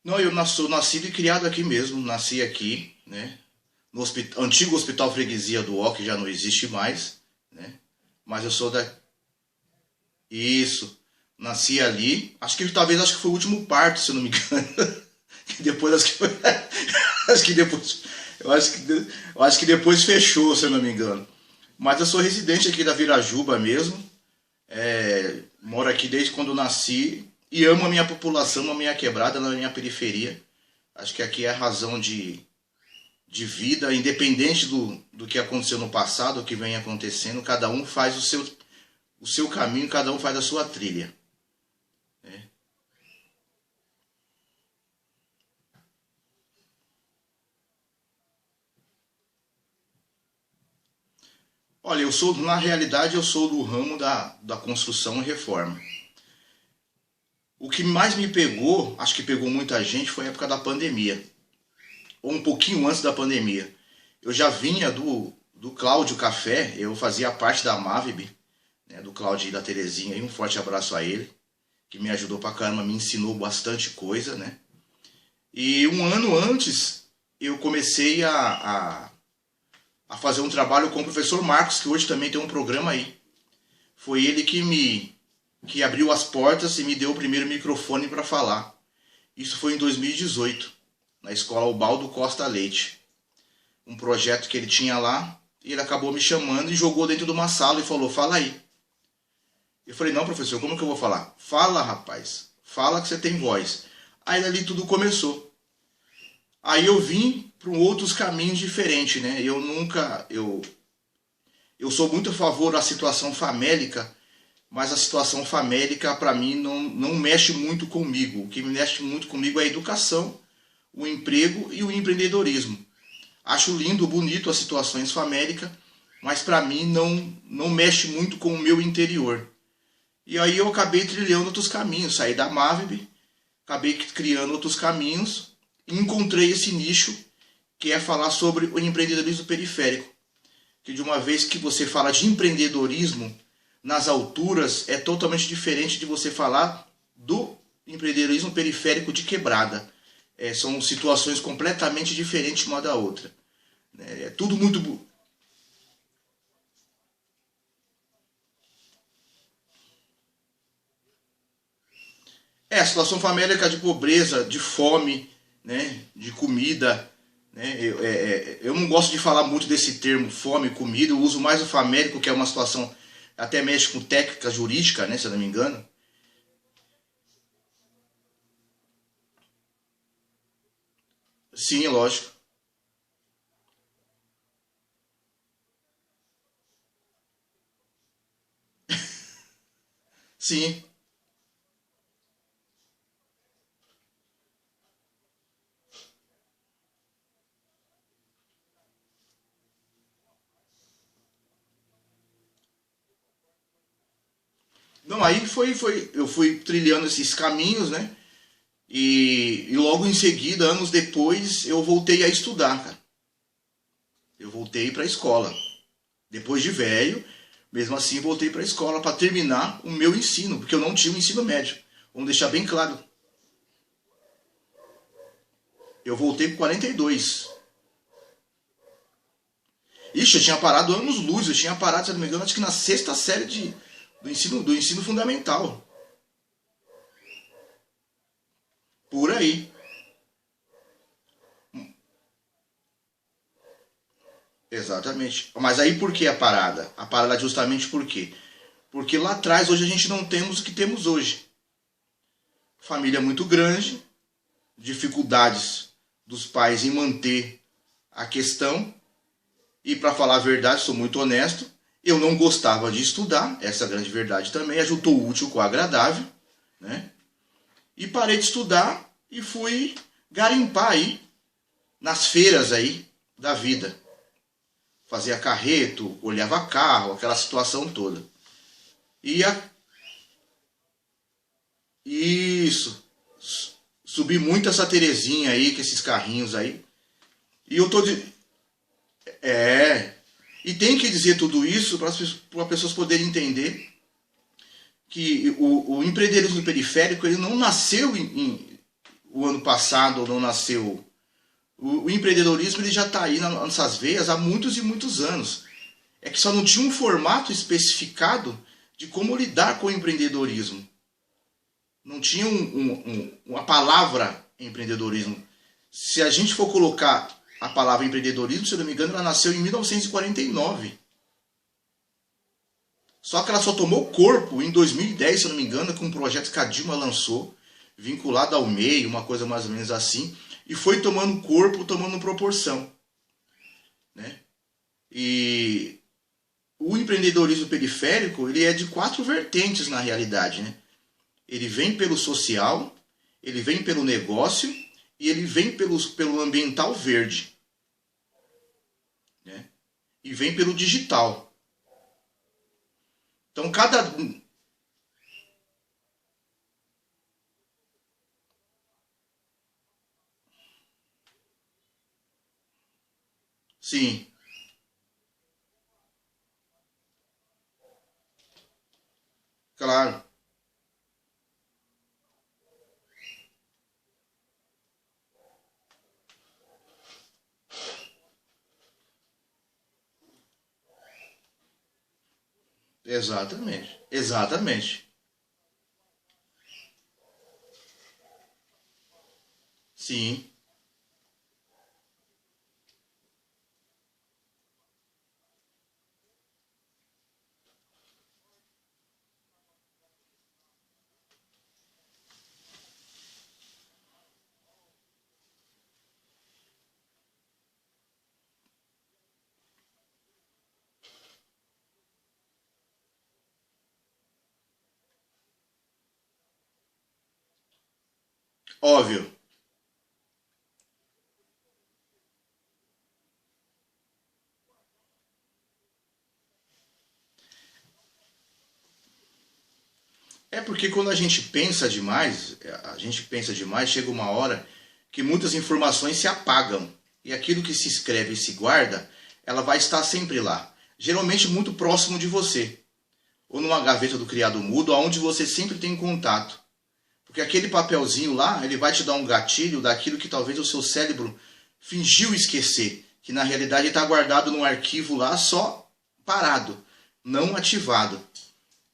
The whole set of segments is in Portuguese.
Não, sou nascido e criado aqui mesmo, nasci aqui, né? No antigo Hospital Freguesia do Ó, que já não existe mais, né? Mas eu sou da... Isso, nasci ali, acho que foi o último parto, se eu não me engano. Que depois acho que foi... acho que depois... eu acho que depois fechou, se eu não me engano. Mas eu sou residente aqui da Virajuba mesmo, moro aqui desde quando nasci e amo a minha população, a minha quebrada, na minha periferia. Acho que aqui é a razão de vida, independente do que aconteceu no passado, o que vem acontecendo, cada um faz o seu caminho, cada um faz a sua trilha. Né? Olha, na realidade, eu sou do ramo da construção e reforma. O que mais me pegou, acho que pegou muita gente, foi a época da pandemia, ou um pouquinho antes da pandemia. Eu já vinha do Cláudio Café, eu fazia parte da Mavib, né, do Cláudio e da Terezinha, e um forte abraço a ele, que me ajudou pra caramba, me ensinou bastante coisa, né? E um ano antes, eu comecei a fazer um trabalho com o professor Marcos, que hoje também tem um programa aí. Foi ele que abriu as portas e me deu o primeiro microfone para falar. Isso foi em 2018, na escola Ubaldo Costa Leite. Um projeto que ele tinha lá, e ele acabou me chamando e jogou dentro de uma sala e falou, fala aí. Eu falei, não, professor, como que eu vou falar? Fala, rapaz, fala que você tem voz. Aí dali tudo começou. Aí eu vim para outros caminhos diferentes, né? Eu sou muito a favor da situação famélica, mas a situação famélica para mim não mexe muito comigo. O que mexe muito comigo é a educação, o emprego e o empreendedorismo. Acho lindo, bonito as situações famélicas, mas para mim não mexe muito com o meu interior. E aí eu acabei trilhando outros caminhos, saí da Mavib, acabei criando outros caminhos, e encontrei esse nicho que é falar sobre o empreendedorismo periférico. Que de uma vez que você fala de empreendedorismo nas alturas, é totalmente diferente de você falar do empreendedorismo periférico de quebrada. São situações completamente diferentes uma da outra. É tudo muito... a situação famélica de pobreza, de fome, né, de comida. Né, eu não gosto de falar muito desse termo fome, comida, eu uso mais o famélico, que é uma situação até mexe com técnica jurídica, né, se eu não me engano. Sim, é lógico. Sim. Não, aí eu fui trilhando esses caminhos, né? E logo em seguida, anos depois, eu voltei a estudar, cara. Eu voltei para a escola. Depois de velho, mesmo assim, voltei para a escola para terminar o meu ensino, porque eu não tinha o ensino médio. Vamos deixar bem claro. Eu voltei com 42. Ixi, eu tinha parado anos luz, eu tinha parado, se não me engano, acho que na sexta série do ensino fundamental. Por aí. Exatamente. Mas aí por que a parada? A parada é justamente por quê? Porque lá atrás, hoje a gente não temos o que temos hoje. Família muito grande, dificuldades dos pais em manter a questão. E para falar a verdade, sou muito honesto, eu não gostava de estudar, essa é a grande verdade também, ajuntou o útil com o agradável, né? E parei de estudar e fui garimpar aí, nas feiras aí da vida. Fazia carreto, olhava carro, aquela situação toda. E isso, subi muito essa Terezinha aí, com esses carrinhos aí. E eu tô de... É, e tem que dizer tudo isso para as pessoas poderem entender que o empreendedorismo periférico ele não nasceu o ano passado ou não nasceu. O empreendedorismo ele já está aí nas nossas veias há muitos e muitos anos. É que só não tinha um formato especificado de como lidar com o empreendedorismo. Não tinha uma palavra empreendedorismo. Se a gente for colocar a palavra empreendedorismo, se eu não me engano, ela nasceu em 1949. Só que ela só tomou corpo em 2010, se eu não me engano, com um projeto que a Dilma lançou, vinculado ao MEI, uma coisa mais ou menos assim, e foi tomando corpo, tomando proporção. Né? E o empreendedorismo periférico, ele é de 4 vertentes na realidade. Né? Ele vem pelo social, ele vem pelo negócio e ele vem pelo ambiental verde. Né? E vem pelo digital. Então, cada... Sim, claro. Exatamente. Exatamente. Sim. Óbvio. É porque quando a gente pensa demais, chega uma hora que muitas informações se apagam. E aquilo que se escreve e se guarda, ela vai estar sempre lá. Geralmente muito próximo de você. Ou numa gaveta do criado mudo, onde você sempre tem contato. Porque aquele papelzinho lá, ele vai te dar um gatilho daquilo que talvez o seu cérebro fingiu esquecer. Que na realidade está guardado num arquivo lá só parado, não ativado.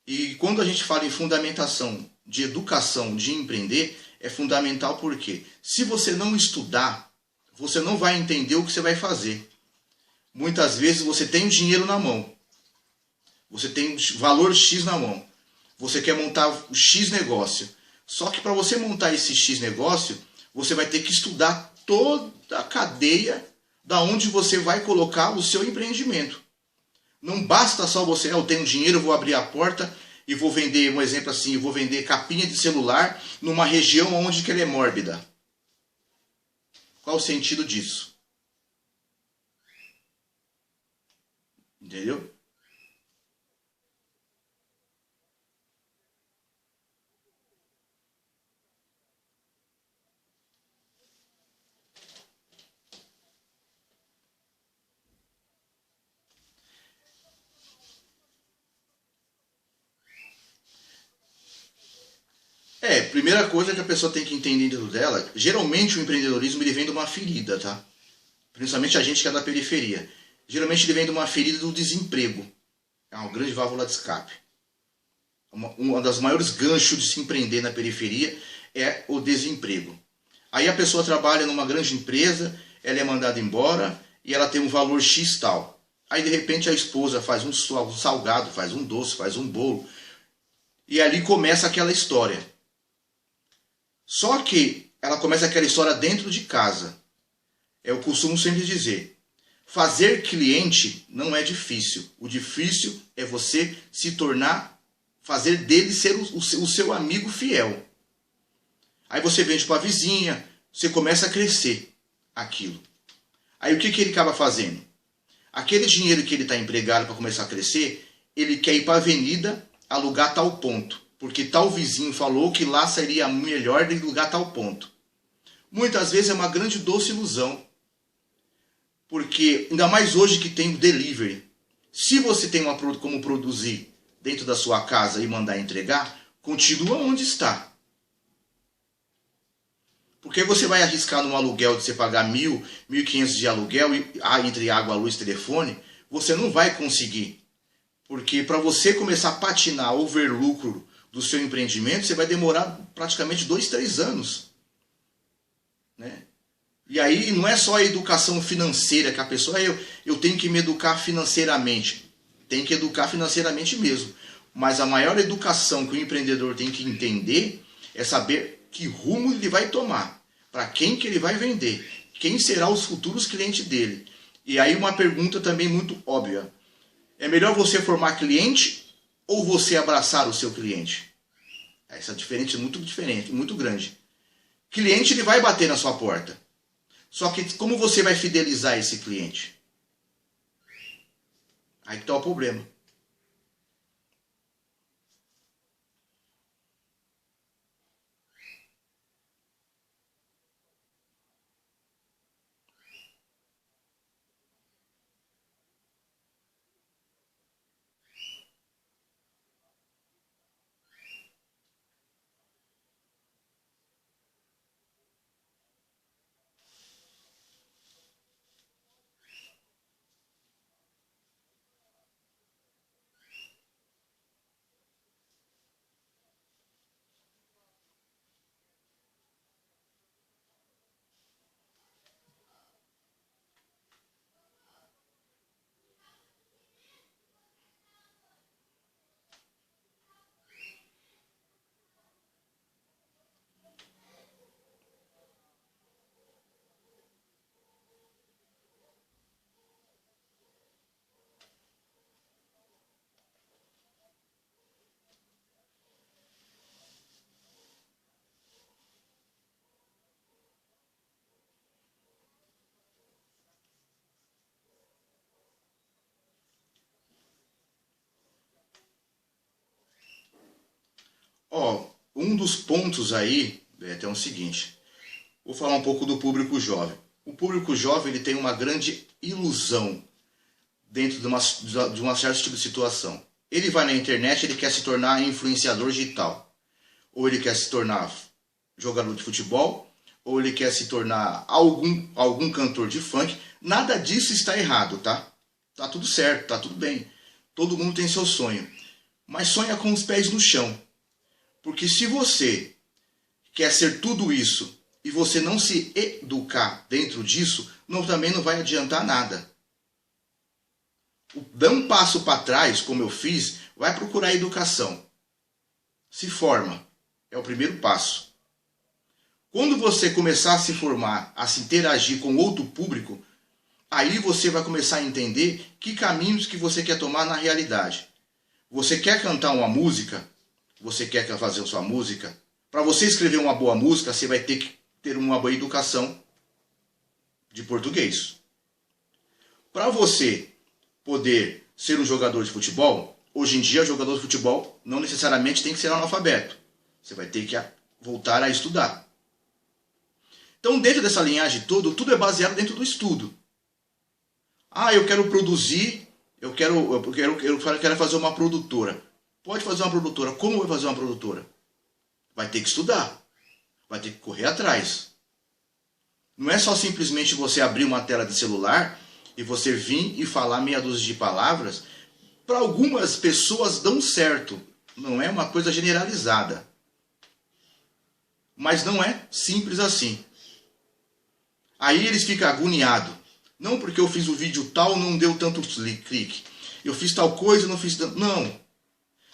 E quando a gente fala em fundamentação de educação, de empreender, é fundamental porque se você não estudar, você não vai entender o que você vai fazer. Muitas vezes você tem o dinheiro na mão, você tem o valor X na mão, você quer montar o X negócio. Só que para você montar esse X negócio, você vai ter que estudar toda a cadeia da onde você vai colocar o seu empreendimento. Não basta só você, eu tenho dinheiro, vou abrir a porta e vou vender, um exemplo assim, vou vender capinha de celular numa região onde que ela é mórbida. Qual o sentido disso? Entendeu? Primeira coisa que a pessoa tem que entender dentro dela, geralmente o empreendedorismo ele vem de uma ferida, tá? Principalmente a gente que é da periferia. Geralmente ele vem de uma ferida do desemprego. É uma grande válvula de escape. Uma das maiores ganchos de se empreender na periferia é o desemprego. Aí a pessoa trabalha numa grande empresa, ela é mandada embora e ela tem um valor X tal. Aí de repente a esposa faz um salgado, faz um doce, faz um bolo. E ali começa aquela história. Só que ela começa aquela história dentro de casa. Eu costumo sempre dizer, fazer cliente não é difícil. O difícil é você se tornar, fazer dele ser o seu amigo fiel. Aí você vende para a vizinha, você começa a crescer aquilo. Aí o que ele acaba fazendo? Aquele dinheiro que ele está empregado para começar a crescer, ele quer ir para a avenida alugar tal ponto. Porque tal vizinho falou que lá seria melhor de alugar tal ponto. Muitas vezes é uma grande doce ilusão. Porque, ainda mais hoje que tem o delivery. Se você tem como produzir dentro da sua casa e mandar entregar, continua onde está. Porque você vai arriscar num aluguel de você pagar 1.000, 1.500 de aluguel, entre água, luz, telefone, você não vai conseguir. Porque para você começar a patinar ou ver lucro do seu empreendimento, você vai demorar praticamente 2, 3 anos. Né? E aí não é só a educação financeira que a pessoa, eu tenho que me educar financeiramente. Tem que educar financeiramente mesmo. Mas a maior educação que o empreendedor tem que entender é saber que rumo ele vai tomar, para quem que ele vai vender, quem serão os futuros clientes dele. E aí uma pergunta também muito óbvia. É melhor você formar cliente ou você abraçar o seu cliente? Essa diferença é muito diferente, muito grande. Cliente ele vai bater na sua porta. Só que como você vai fidelizar esse cliente? Aí que está o problema. Ó, um dos pontos aí, Beto, é o seguinte. Vou falar um pouco do público jovem. O público jovem ele tem uma grande ilusão dentro de uma certa tipo de situação. Ele vai na internet, ele quer se tornar influenciador digital. Ou ele quer se tornar jogador de futebol, ou ele quer se tornar algum cantor de funk. Nada disso está errado, tá? Tá tudo certo, tá tudo bem. Todo mundo tem seu sonho. Mas sonha com os pés no chão. Porque se você quer ser tudo isso e você não se educar dentro disso, também não vai adiantar nada. Dá um passo para trás, como eu fiz, vai procurar educação. Se forma. É o primeiro passo. Quando você começar a se formar, a se interagir com outro público, aí você vai começar a entender que caminhos que você quer tomar na realidade. Você quer cantar uma música? Você quer fazer a sua música? Para você escrever uma boa música, você vai ter que ter uma boa educação de português. Para você poder ser um jogador de futebol, hoje em dia o jogador de futebol não necessariamente tem que ser analfabeto. Você vai ter que voltar a estudar. Então, dentro dessa linhagem toda, tudo é baseado dentro do estudo. Ah, eu quero produzir, eu quero fazer uma produtora. Pode fazer uma produtora. Como vai fazer uma produtora? Vai ter que estudar. Vai ter que correr atrás. Não é só simplesmente você abrir uma tela de celular e você vir e falar meia dúzia de palavras. Para algumas pessoas dão certo. Não é uma coisa generalizada. Mas não é simples assim. Aí eles ficam agoniados. Não porque eu fiz o vídeo tal, não deu tanto clique. Eu fiz tal coisa, não fiz tanto... Não.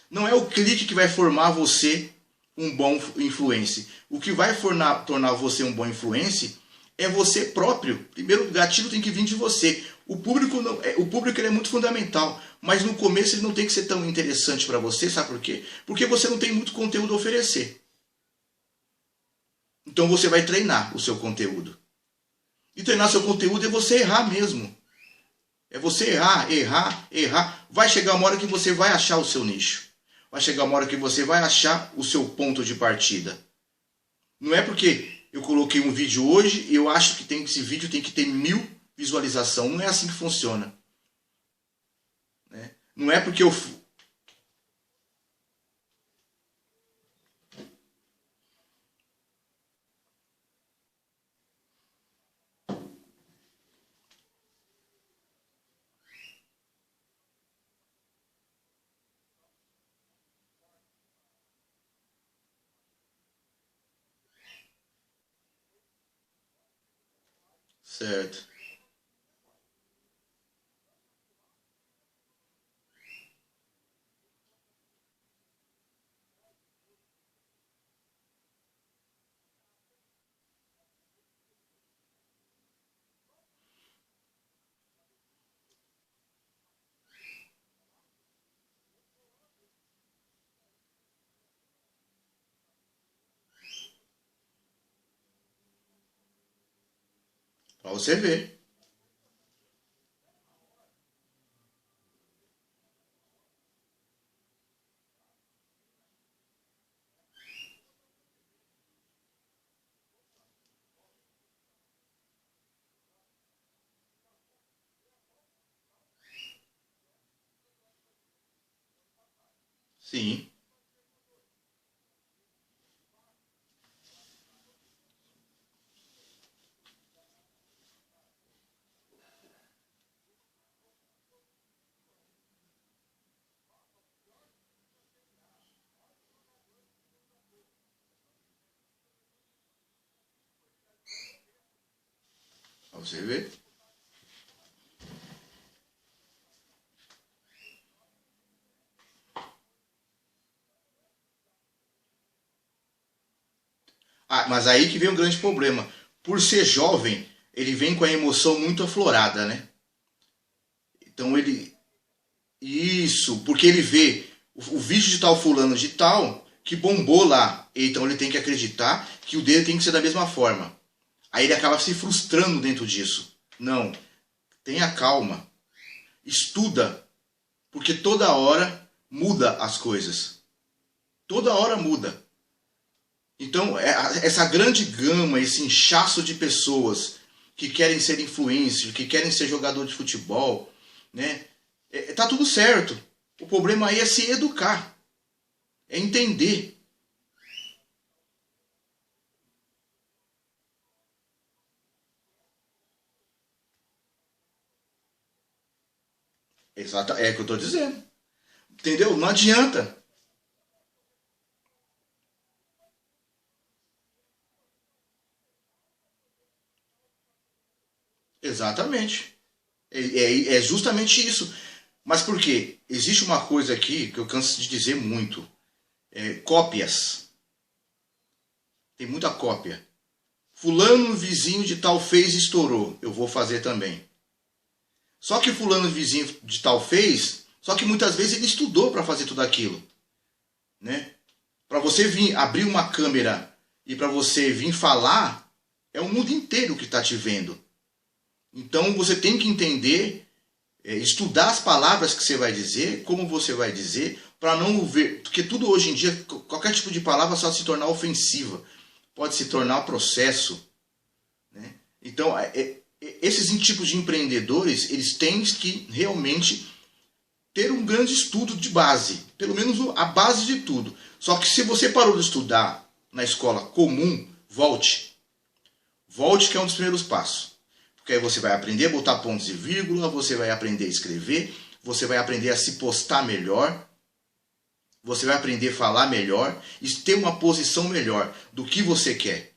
Não é o clique que vai formar você um bom influencer. O que vai tornar você um bom influencer é você próprio. Primeiro, o gatilho tem que vir de você. O público ele é muito fundamental, mas no começo ele não tem que ser tão interessante para você, sabe por quê? Porque você não tem muito conteúdo a oferecer. Então você vai treinar o seu conteúdo. E treinar seu conteúdo é você errar mesmo. É você errar. Vai chegar uma hora que você vai achar o seu nicho. Vai chegar uma hora que você vai achar o seu ponto de partida. Não é porque eu coloquei um vídeo hoje e eu acho que esse vídeo tem que ter 1000 visualizações. Não é assim que funciona. Né? Não é porque eu... Certo. Pra você ver. Sim. Pra você ver. Ah, mas aí que vem um grande problema. Por ser jovem, ele vem com a emoção muito aflorada, né? Então ele. Isso, porque ele vê o vídeo de tal fulano de tal que bombou lá. Então ele tem que acreditar que o dele tem que ser da mesma forma. Aí ele acaba se frustrando dentro disso. Não, tenha calma. Estuda, porque toda hora muda as coisas. Toda hora muda. Então, essa grande gama, esse inchaço de pessoas que querem ser influencers, que querem ser jogador de futebol, né? Tá tudo certo. O problema aí é se educar, é entender. Exato, é o que eu estou dizendo. Entendeu? Não adianta. Exatamente. É justamente isso. Mas por quê? Existe uma coisa aqui que eu canso de dizer muito. Cópias. Tem muita cópia. Fulano vizinho de tal fez e estourou. Eu vou fazer também. Só que fulano vizinho de tal fez, só que muitas vezes ele estudou para fazer tudo aquilo, né? Para você vir abrir uma câmera e para você vir falar, é o mundo inteiro que está te vendo. Então você tem que entender, estudar as palavras que você vai dizer, como você vai dizer, para não ver, porque tudo hoje em dia, qualquer tipo de palavra só se tornar ofensiva, pode se tornar processo, né? Então, esses tipos de empreendedores, eles têm que realmente ter um grande estudo de base, pelo menos a base de tudo. Só que se você parou de estudar na escola comum, volte. Volte, que é um dos primeiros passos. Porque aí você vai aprender a botar pontos e vírgula, você vai aprender a escrever, você vai aprender a se postar melhor, você vai aprender a falar melhor e ter uma posição melhor do que você quer.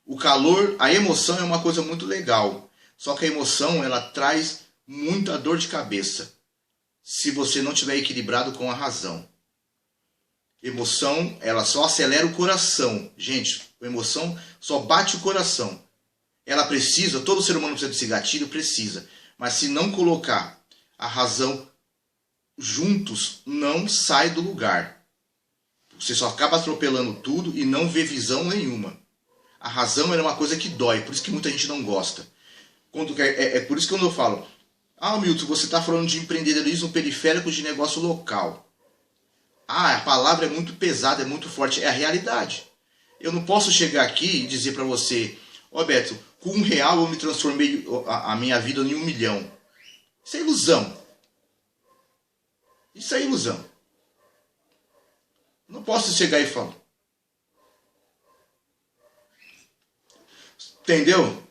O calor, a emoção é uma coisa muito legal. Só que a emoção, ela traz muita dor de cabeça se você não estiver equilibrado com a razão. Emoção, ela só acelera o coração. Gente, a emoção só bate o coração. Ela precisa, todo ser humano precisa desse gatilho, precisa. Mas se não colocar a razão juntos, não sai do lugar. Você só acaba atropelando tudo e não vê visão nenhuma. A razão é uma coisa que dói, por isso que muita gente não gosta. Por isso que quando eu falo, Milton, você está falando de empreendedorismo periférico de negócio local. A palavra é muito pesada, é muito forte, é a realidade. Eu não posso chegar aqui e dizer para você, Beto, com R$ 1 eu me transformei a minha vida em 1 milhão. Isso é ilusão. Isso é ilusão. Não posso chegar e falar. Entendeu?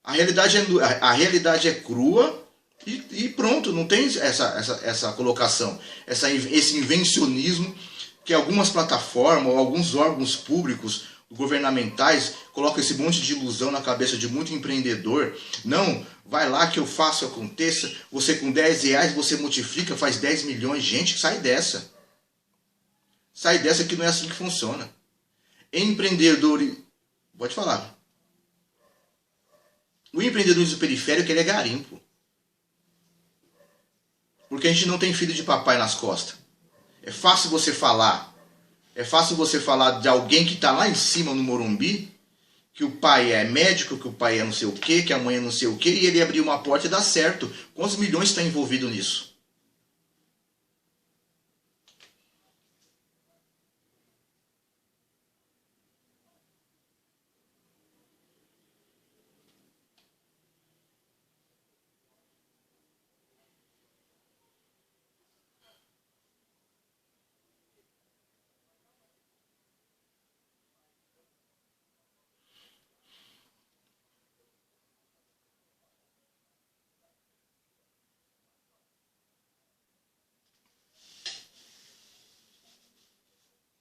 A realidade é crua e pronto, não tem essa colocação, esse invencionismo que algumas plataformas ou alguns órgãos públicos governamentais colocam esse monte de ilusão na cabeça de muito empreendedor. Não, vai lá que eu faço, aconteça. Você com 10 reais, você multiplica, faz 10 milhões. Gente, sai dessa. Sai dessa que não é assim que funciona. Empreendedor... Pode falar. O empreendedorismo periférico, ele é garimpo. Porque a gente não tem filho de papai nas costas. É fácil você falar. É fácil você falar de alguém que está lá em cima no Morumbi, que o pai é médico, que o pai é não sei o quê, que a mãe é não sei o quê, e ele abrir uma porta e dar certo. Quantos milhões está envolvido nisso?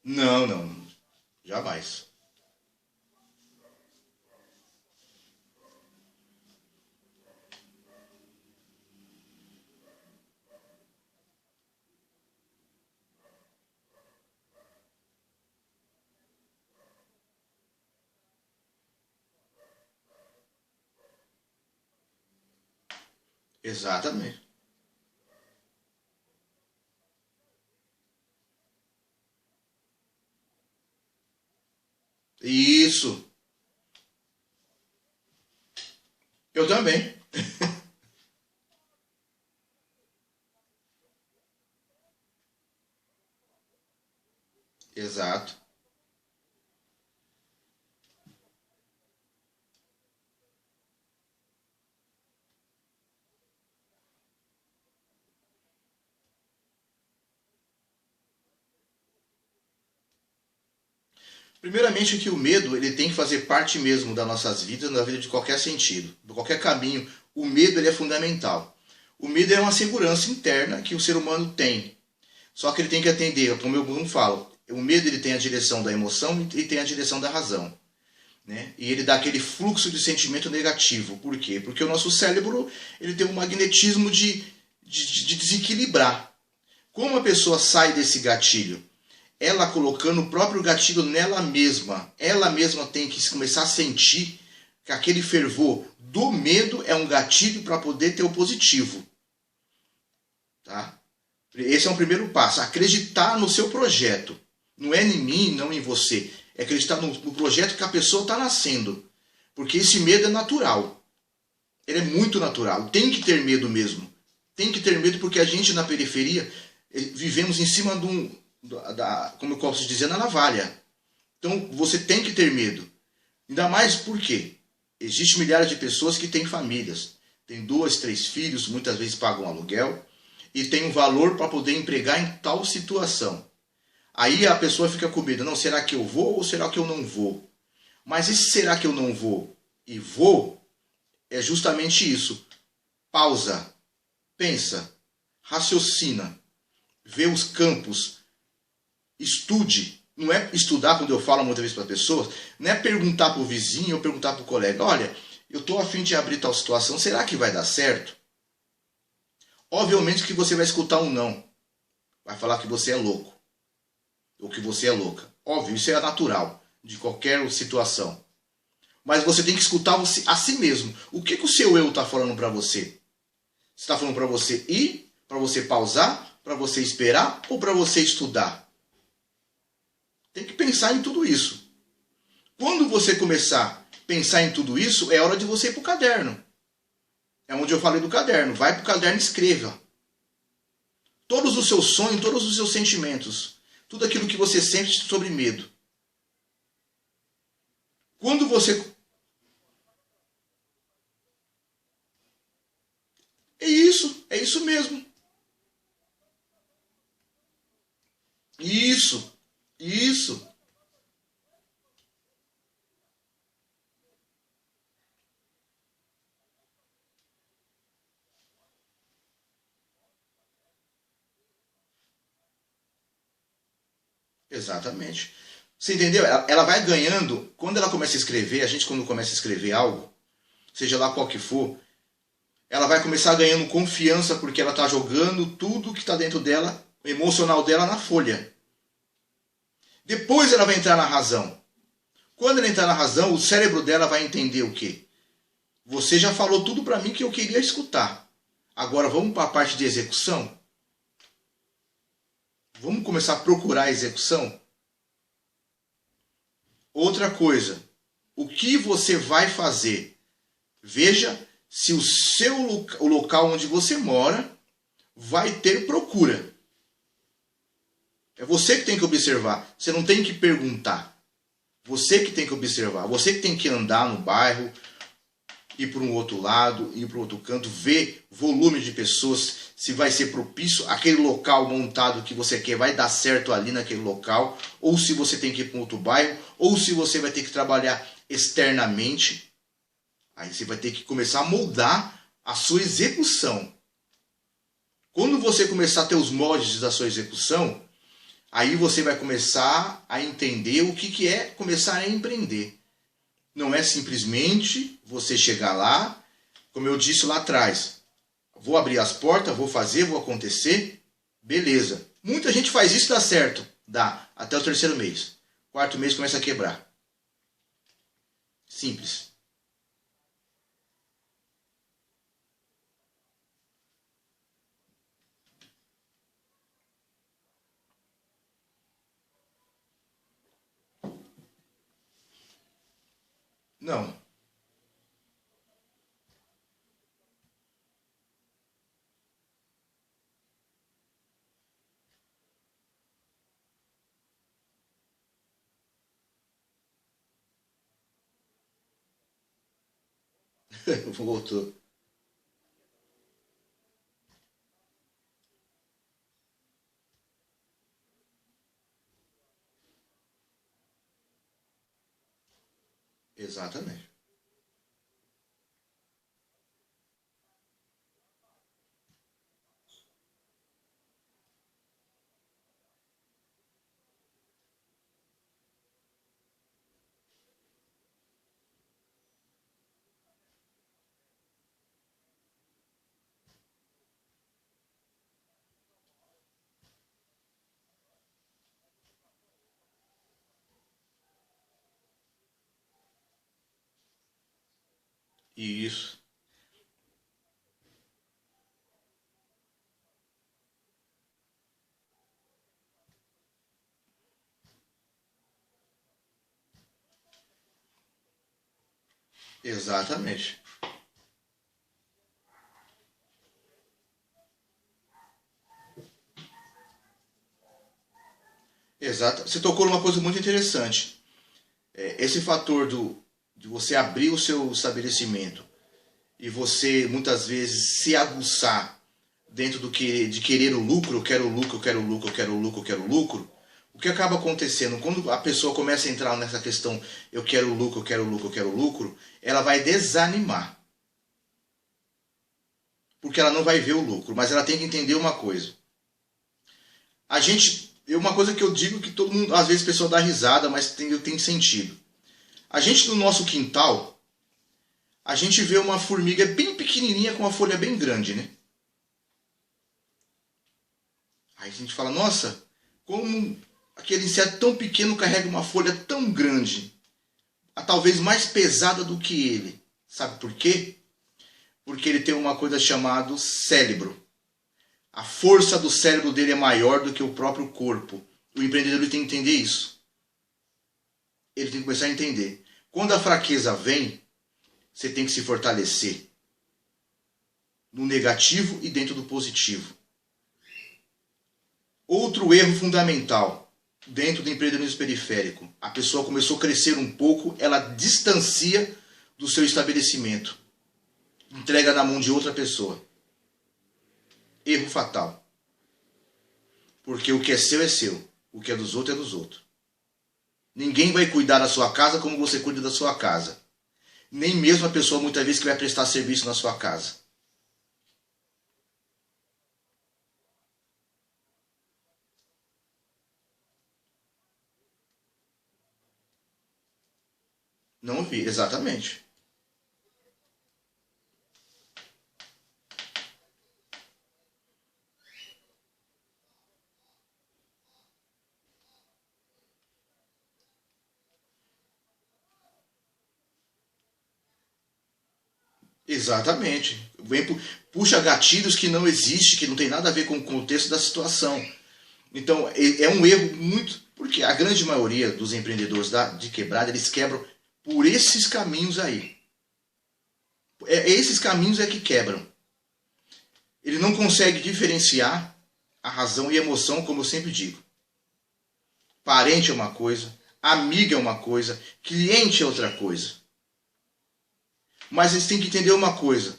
Não, não. Jamais. Exatamente. Isso. Eu também. Exato. Primeiramente que o medo, ele tem que fazer parte mesmo das nossas vidas, da vida de qualquer sentido, de qualquer caminho. O medo, ele é fundamental. O medo é uma segurança interna que o ser humano tem. Só que ele tem que atender, como eu não falo, o medo ele tem a direção da emoção e tem a direção da razão. Né? E ele dá aquele fluxo de sentimento negativo. Por quê? Porque o nosso cérebro ele tem um magnetismo de desequilibrar. Como a pessoa sai desse gatilho? Ela colocando o próprio gatilho nela mesma. Ela mesma tem que começar a sentir que aquele fervor do medo é um gatilho para poder ter o positivo. Tá? Esse é um primeiro passo. Acreditar no seu projeto. Não é em mim, não em você. É acreditar no projeto que a pessoa está nascendo. Porque esse medo é natural. Ele é muito natural. Tem que ter medo mesmo. Tem que ter medo porque a gente na periferia vivemos em cima de um, como eu posso dizer, na navalha. Então você tem que ter medo. Ainda mais porque existem milhares de pessoas que têm famílias. Tem 2, 3 filhos, muitas vezes pagam aluguel e tem um valor para poder empregar em tal situação. Aí a pessoa fica com medo. Não, será que eu vou ou será que eu não vou? Mas esse será que eu não vou e vou é justamente isso. Pausa, pensa, raciocina, vê os campos, estude. Não é estudar, quando eu falo muitas vezes para as pessoas, não é perguntar para o vizinho ou perguntar para o colega, olha, eu estou a fim de abrir tal situação, será que vai dar certo? Obviamente que você vai escutar um não. Vai falar que você é louco. Ou que você é louca. Óbvio, isso é natural de qualquer situação. Mas você tem que escutar a si mesmo. O que o seu eu está falando para você? Está falando para você ir, para você pausar, para você esperar ou para você estudar? Tem que pensar em tudo isso. Quando você começar a pensar em tudo isso, é hora de você ir para o caderno. É onde eu falei do caderno. Vai para o caderno e escreva. Todos os seus sonhos, todos os seus sentimentos. Tudo aquilo que você sente sobre medo. Quando você... é isso mesmo. Isso. Exatamente. Você entendeu? Ela vai ganhando, quando ela começa a escrever, a gente quando começa a escrever algo, seja lá qual que for, ela vai começar ganhando confiança porque ela está jogando tudo que está dentro dela, o emocional dela na folha. Depois ela vai entrar na razão. Quando ela entrar na razão, o cérebro dela vai entender o quê? Você já falou tudo para mim que eu queria escutar. Agora vamos para a parte de execução? Vamos começar a procurar a execução? Outra coisa, o que você vai fazer? Veja se o local onde você mora vai ter procura. É você que tem que observar. Você não tem que perguntar. Você que tem que observar. Você que tem que andar no bairro, ir para um outro lado, ir para outro canto, ver volume de pessoas, se vai ser propício, aquele local montado que você quer vai dar certo ali naquele local, ou se você tem que ir para um outro bairro, ou se você vai ter que trabalhar externamente. Aí você vai ter que começar a moldar a sua execução. Quando você começar a ter os moldes da sua execução, aí você vai começar a entender o que é começar a empreender. Não é simplesmente você chegar lá, como eu disse lá atrás, vou abrir as portas, vou fazer, vou acontecer, beleza. Muita gente faz isso e dá certo, dá, até o terceiro mês. Quarto mês começa a quebrar. Simples. Não. Voltou. Exatamente. Isso. Exatamente. Exato. Você tocou numa coisa muito interessante. Esse fator de você abrir o seu estabelecimento e você muitas vezes se aguçar dentro de querer o lucro, eu quero lucro, eu quero lucro, eu quero lucro, eu quero lucro, o que acaba acontecendo? Quando a pessoa começa a entrar nessa questão eu quero lucro, eu quero lucro, eu quero lucro, ela vai desanimar. Porque ela não vai ver o lucro, mas ela tem que entender uma coisa. A gente, uma coisa que eu digo que todo mundo, às vezes a pessoa dá risada, mas tem sentido. A gente no nosso quintal, a gente vê uma formiga bem pequenininha com uma folha bem grande, né? Aí a gente fala, nossa, como aquele inseto tão pequeno carrega uma folha tão grande, a talvez mais pesada do que ele. Sabe por quê? Porque ele tem uma coisa chamada cérebro. A força do cérebro dele é maior do que o próprio corpo. O empreendedor tem que entender isso. Ele tem que começar a entender. Quando a fraqueza vem, você tem que se fortalecer. No negativo e dentro do positivo. Outro erro fundamental dentro do empreendedorismo periférico. A pessoa começou a crescer um pouco, ela distancia do seu estabelecimento. Entrega na mão de outra pessoa. Erro fatal. Porque o que é seu é seu. O que é dos outros é dos outros. Ninguém vai cuidar da sua casa como você cuida da sua casa. Nem mesmo a pessoa muitas vezes que vai prestar serviço na sua casa. Não vi, exatamente. Exatamente. Puxa gatilhos que não existem, que não tem nada a ver com o contexto da situação. Então, é um erro muito. Porque a grande maioria dos empreendedores de quebrada, eles quebram por esses caminhos aí. Esses caminhos é que quebram. Ele não consegue diferenciar a razão e a emoção, como eu sempre digo. Parente é uma coisa, amiga é uma coisa, cliente é outra coisa. Mas eles têm que entender uma coisa.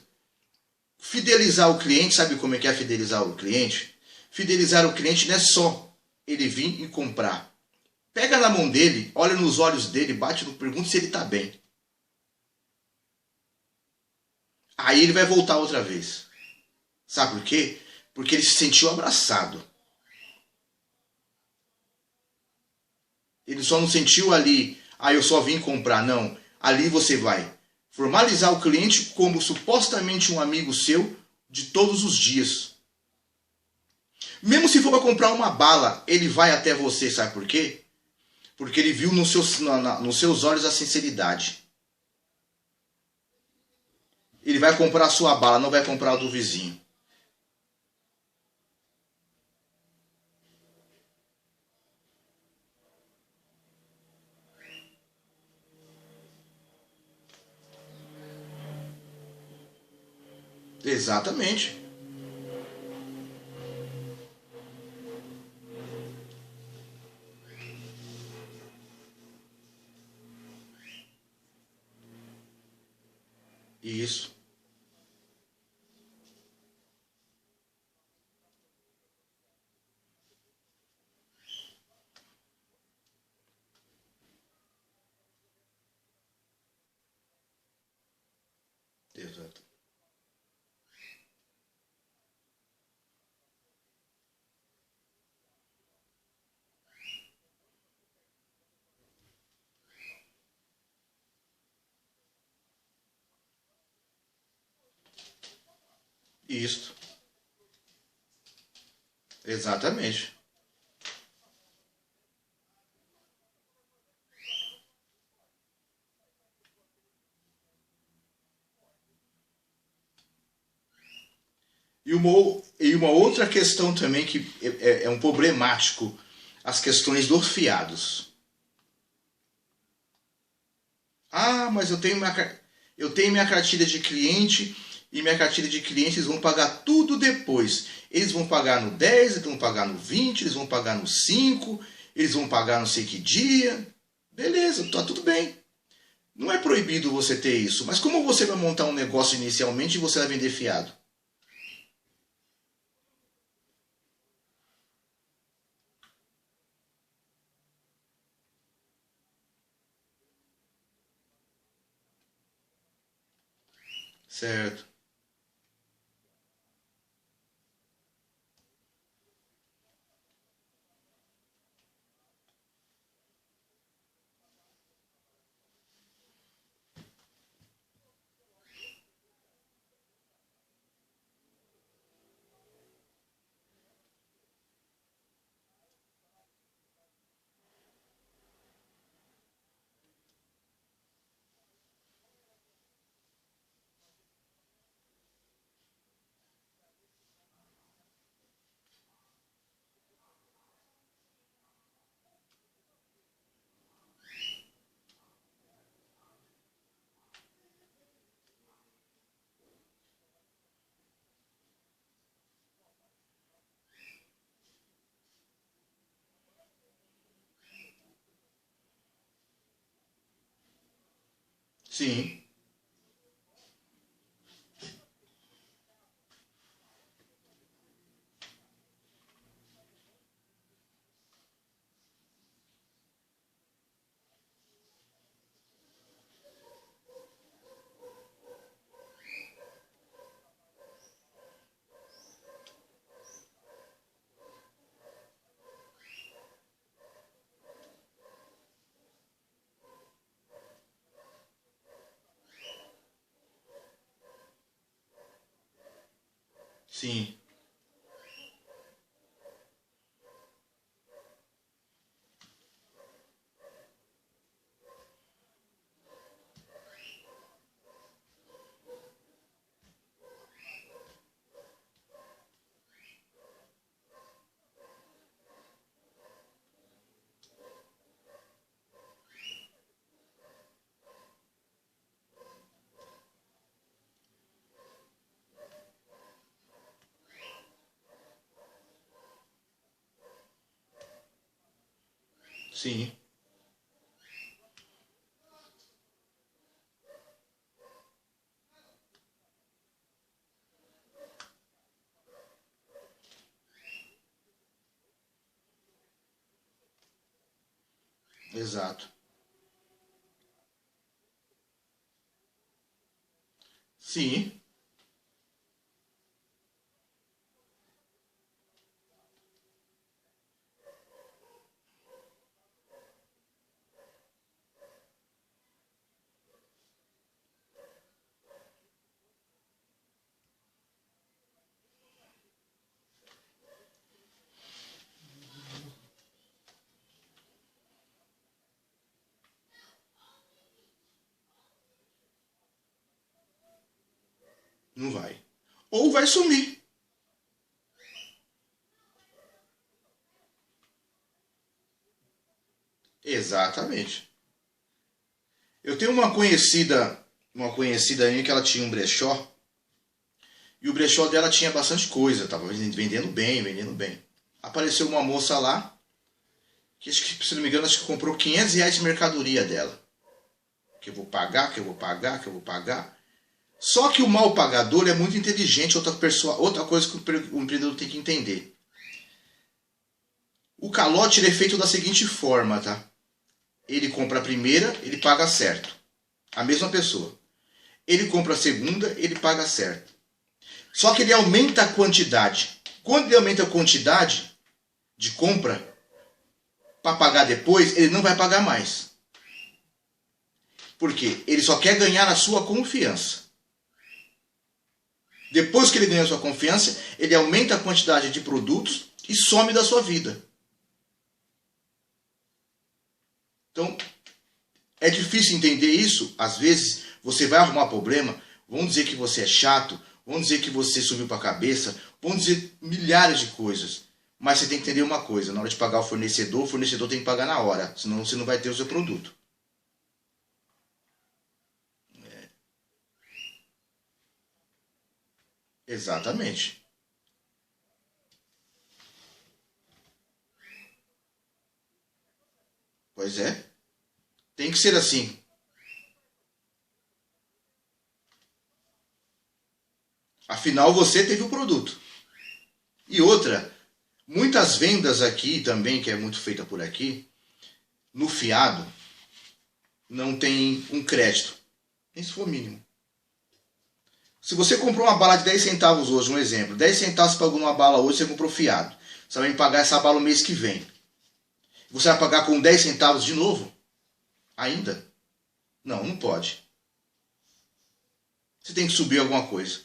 Fidelizar o cliente, sabe como é que é fidelizar o cliente? Fidelizar o cliente não é só ele vir e comprar. Pega na mão dele, olha nos olhos dele, bate no pergunta se ele está bem. Aí ele vai voltar outra vez. Sabe por quê? Porque ele se sentiu abraçado. Ele só não sentiu ali, eu só vim comprar. Não, ali você vai formalizar o cliente como supostamente um amigo seu de todos os dias. Mesmo se for para comprar uma bala, ele vai até você, sabe por quê? Porque ele viu nos seus olhos a sinceridade. Ele vai comprar a sua bala, não vai comprar a do vizinho. Exatamente. Isso. Exato. Isso. Exatamente. E uma outra questão também que é um problemático, as questões dos fiados. Mas eu tenho minha cartilha de cliente e minha cartilha de cliente eles vão pagar tudo depois. Eles vão pagar no 10, eles vão pagar no 20, eles vão pagar no 5, eles vão pagar não sei que dia. Beleza, tá tudo bem. Não é proibido você ter isso, mas como você vai montar um negócio inicialmente e você vai vender fiado? Certo. Sim. Sim, sim, exato. Sim, não vai. Ou vai sumir. Exatamente. Eu tenho uma conhecida minha que ela tinha um brechó, e o brechó dela tinha bastante coisa, tava vendendo bem, vendendo bem. Apareceu uma moça lá, que acho que, se não me engano, acho que comprou R$ 500 de mercadoria dela. Que eu vou pagar, que eu vou pagar, que eu vou pagar. Só que o mal pagador é muito inteligente, outra coisa que o empreendedor tem que entender. O calote ele é feito da seguinte forma, tá? Ele compra a primeira, ele paga certo. A mesma pessoa. Ele compra a segunda, ele paga certo. Só que ele aumenta a quantidade. Quando ele aumenta a quantidade de compra, para pagar depois, ele não vai pagar mais. Por quê? Ele só quer ganhar a sua confiança. Depois que ele ganhou a sua confiança, ele aumenta a quantidade de produtos e some da sua vida. Então, é difícil entender isso. Às vezes, você vai arrumar problema, vão dizer que você é chato, vão dizer que você subiu para a cabeça, vão dizer milhares de coisas. Mas você tem que entender uma coisa, na hora de pagar o fornecedor tem que pagar na hora, senão você não vai ter o seu produto. Exatamente. Pois é. Tem que ser assim. Afinal, você teve o produto. E outra, muitas vendas aqui também, que é muito feita por aqui, no fiado, não tem um crédito. Nem se for mínimo. Se você comprou uma bala de 10 centavos hoje, um exemplo, 10 centavos você pagou uma bala hoje, você comprou fiado. Você vai me pagar essa bala o mês que vem. Você vai pagar com 10 centavos de novo? Ainda? Não, não pode. Você tem que subir alguma coisa.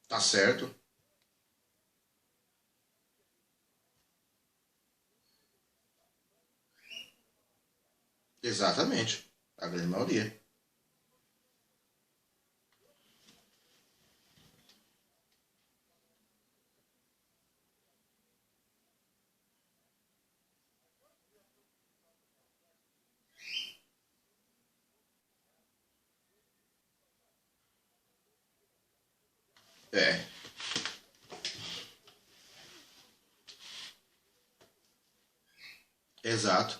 Tá certo? Exatamente. A grande maioria. É, exato.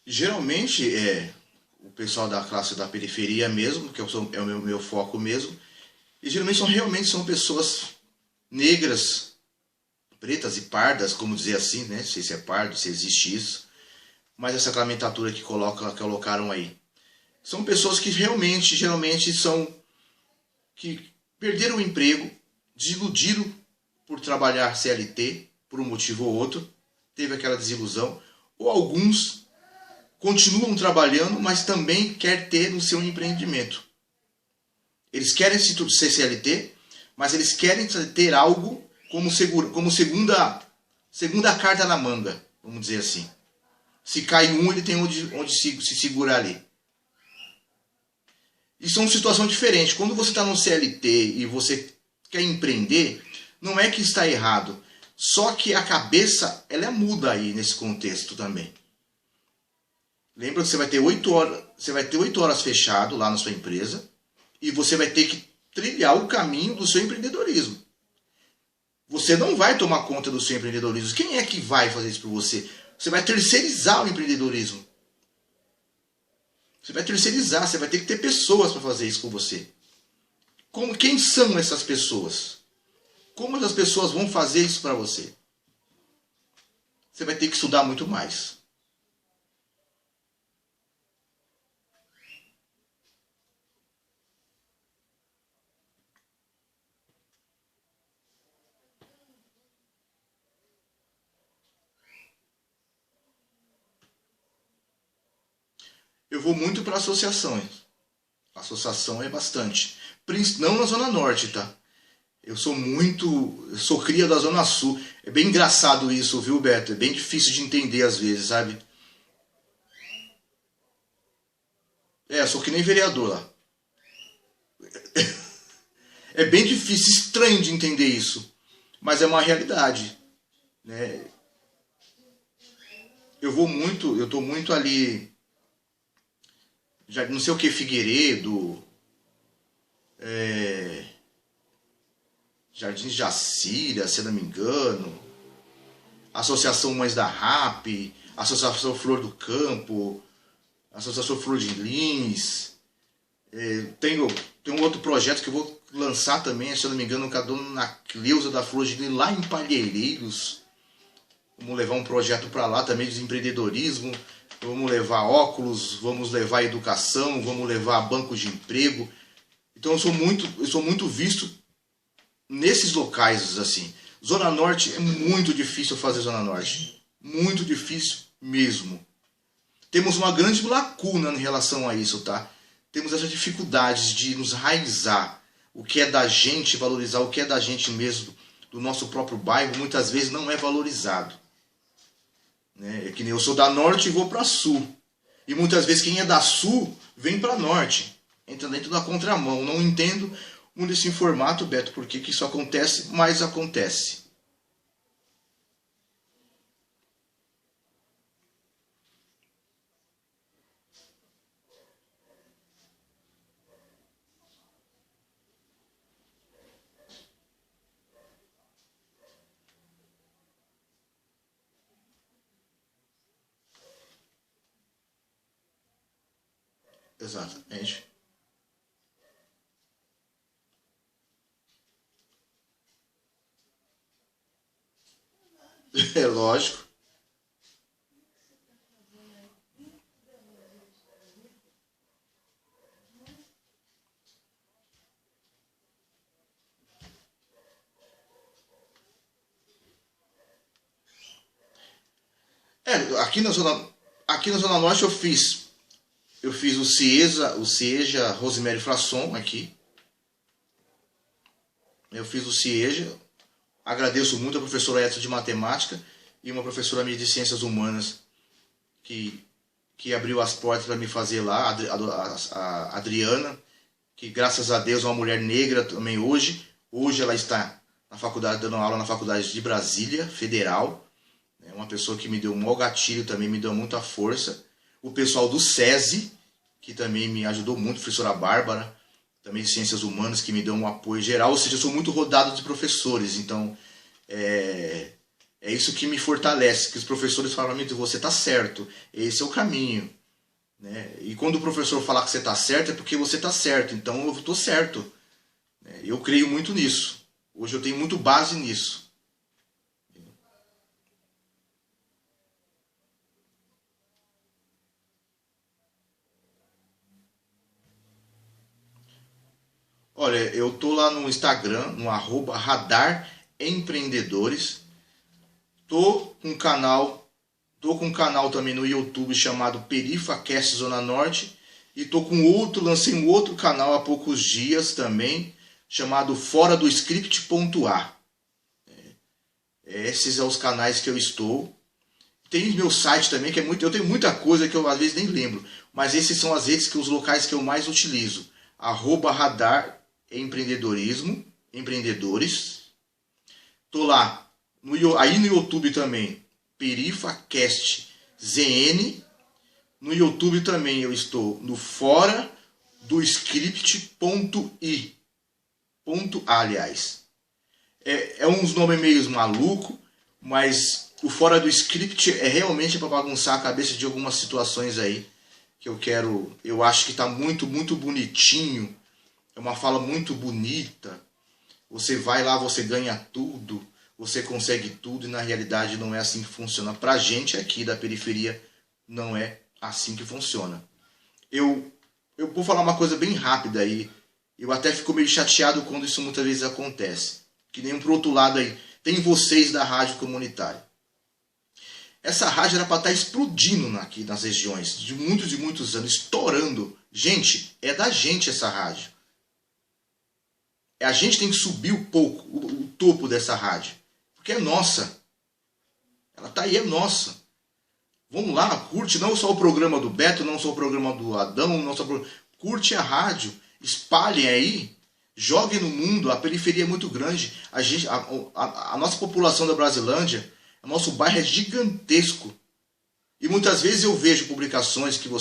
Geralmente é o pessoal da classe da periferia mesmo, que é o meu foco mesmo, e geralmente realmente são pessoas negras, pretas e pardas, como dizer assim, né? Não sei se é pardo, se existe isso, mas essa clamentatura que colocaram aí. São pessoas que realmente, geralmente são, que perderam o emprego, desiludiram por trabalhar CLT, por um motivo ou outro, teve aquela desilusão, ou alguns continuam trabalhando, mas também quer ter o seu empreendimento. Eles querem ser CLT, mas eles querem ter algo como segunda carta na manga, vamos dizer assim. Se cai um, ele tem onde se segurar ali. E são situações diferentes. Quando você está no CLT e você quer empreender, não é que está errado. Só que a cabeça, ela é muda aí nesse contexto também. Lembra que você vai ter 8 horas fechado lá na sua empresa e você vai ter que trilhar o caminho do seu empreendedorismo. Você não vai tomar conta do seu empreendedorismo. Quem é que vai fazer isso por você? Você vai terceirizar o empreendedorismo. Você vai terceirizar, você vai ter que ter pessoas para fazer isso com você. Quem são essas pessoas? Como essas pessoas vão fazer isso para você? Você vai ter que estudar muito mais. Eu vou muito para associações. Associação é bastante. Não na Zona Norte, tá? Eu sou cria da Zona Sul. É bem engraçado isso, viu, Beto? É bem difícil de entender às vezes, sabe? Sou que nem vereador lá. É bem difícil, estranho de entender isso. Mas é uma realidade, né? Eu tô muito ali, já não sei o que, Figueiredo, Jardins de Jacília, se não me engano, Associação Mães da RAP, Associação Flor do Campo, Associação Flor de Lins. Tem um outro projeto que eu vou lançar também, se eu não me engano, com a dona Cleusa da Flor de Lins, lá em Palheireiros. Vamos levar um projeto para lá também de empreendedorismo. Vamos levar óculos, vamos levar educação, vamos levar bancos de emprego. Então eu sou muito visto nesses locais assim. Zona Norte é muito difícil fazer Zona Norte. Muito difícil mesmo. Temos uma grande lacuna em relação a isso, tá? Temos essas dificuldades de nos raizar. O que é da gente, valorizar o que é da gente mesmo, do nosso próprio bairro, muitas vezes não é valorizado. É que nem eu sou da Norte e vou para Sul. E muitas vezes quem é da Sul vem para Norte. Entra dentro da contramão. Não entendo muito esse formato, Beto, por que isso acontece, mas acontece. Exatamente. É lógico. Aqui na Zona Norte eu fiz o CIEJA Rosemary Frasson aqui. Eu fiz o CIEJA. Agradeço muito a professora Edson de Matemática e uma professora minha de Ciências Humanas que abriu as portas para me fazer lá, a Adriana, que graças a Deus é uma mulher negra também hoje. Hoje ela está na faculdade, dando aula na Faculdade de Brasília, Federal. É uma pessoa que me deu um maior gatilho, também me deu muita força. O pessoal do SESI, que também me ajudou muito, a professora Bárbara, também de Ciências Humanas, que me deu um apoio geral. Ou seja, eu sou muito rodado de professores, então é isso que me fortalece, que os professores falam para mim, você está certo, esse é o caminho. Né? E quando o professor falar que você está certo, é porque você está certo, então eu estou certo. Eu creio muito nisso. Hoje eu tenho muito base nisso. Olha, eu tô lá no Instagram, no @Radar Empreendedores. Tô com um canal também no YouTube chamado PerifaCast Zona Norte. E lancei um outro canal há poucos dias também, chamado Fora do Script.a. Esses são os canais que eu estou. Tem meu site também, que eu tenho muita coisa que eu às vezes nem lembro. Mas esses são as redes, os locais que eu mais utilizo. @Radar Empreendedores. Tô lá. Aí no YouTube também, PerifaCast ZN. No YouTube também eu estou no Fora do Script.i. Aliás. É uns nomes meio maluco, mas o Fora do Script é realmente para bagunçar a cabeça de algumas situações aí que eu acho que está muito bonitinho. É uma fala muito bonita. Você vai lá, você ganha tudo, você consegue tudo, e na realidade não é assim que funciona. Pra gente aqui da periferia não é assim que funciona. Eu vou falar uma coisa bem rápida aí. Eu até fico meio chateado quando isso muitas vezes acontece. Que nem pro outro lado aí, tem vocês da rádio comunitária. Essa rádio era para estar explodindo aqui nas regiões, de muitos anos, estourando. Gente, é da gente essa rádio. A gente tem que subir um pouco o topo dessa rádio. Porque é nossa. Ela tá aí, é nossa. Vamos lá, curte não só o programa do Beto, não só o programa do Adão, não só curte a rádio, espalhem aí, joguem no mundo. A periferia é muito grande. A nossa população da Brasilândia, o nosso bairro é gigantesco. E muitas vezes eu vejo publicações que você